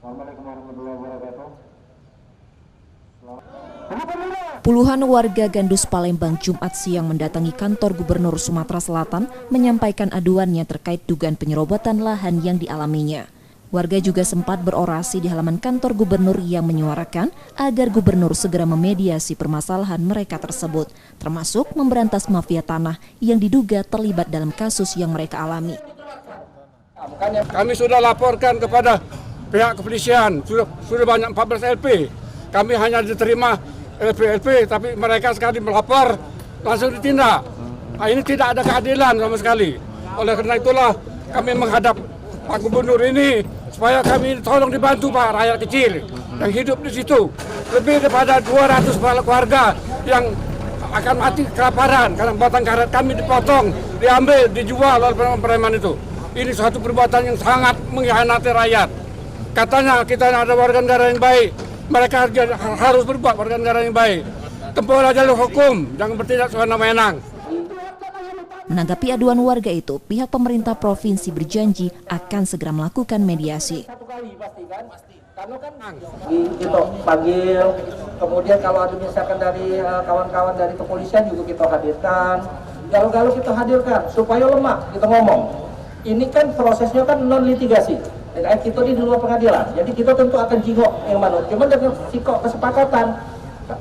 Assalamualaikum warahmatullahi wabarakatuh. Puluhan warga Gandus Palembang Jumat siang mendatangi kantor Gubernur Sumatera Selatan menyampaikan aduannya terkait dugaan penyerobotan lahan yang dialaminya. Warga juga sempat berorasi di halaman kantor gubernur yang menyuarakan agar gubernur segera memediasi permasalahan mereka tersebut, termasuk memberantas mafia tanah yang diduga terlibat dalam kasus yang mereka alami. Kami sudah laporkan kepada pihak kepolisian, sudah banyak 14 LP. Kami hanya diterima LP, tapi mereka sekali melapor langsung ditindak. Nah, ini tidak ada keadilan sama sekali. Oleh karena itulah kami menghadap Pak Gubernur ini supaya kami tolong dibantu Pak, rakyat kecil yang hidup di situ. Lebih daripada 200 keluarga yang akan mati kelaparan karena batang karet kami dipotong, diambil, dijual oleh preman itu. Ini suatu perbuatan yang sangat mengkhianati rakyat. Katanya kita ada warga negara yang baik, mereka harus berbuat warga negara yang baik. Tempuhlah jalur hukum, jangan bertindak sewenang-wenang. Menanggapi aduan warga itu, pihak pemerintah provinsi berjanji akan segera melakukan mediasi. Kita panggil, kemudian kalau ada misalkan dari kawan-kawan dari kepolisian juga kita hadirkan. Galau-galau kita hadirkan supaya lemah kita ngomong. Ini kan prosesnya kan non litigasi. Dan kita di luar pengadilan, jadi kita tentu akan jingok yang mana. Cuma dengan sikok kesepakatan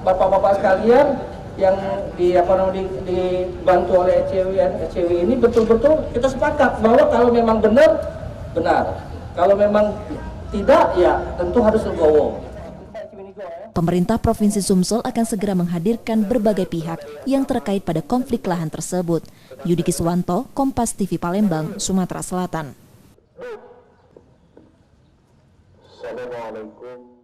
bapak-bapak sekalian yang dibantu oleh ECW ini betul-betul kita sepakat bahwa kalau memang benar, kalau memang tidak ya tentu harus legowo. Pemerintah Provinsi Sumsel akan segera menghadirkan berbagai pihak yang terkait pada konflik lahan tersebut. Yudi Kiswanto, Kompas TV Palembang, Sumatera Selatan. Assalamualaikum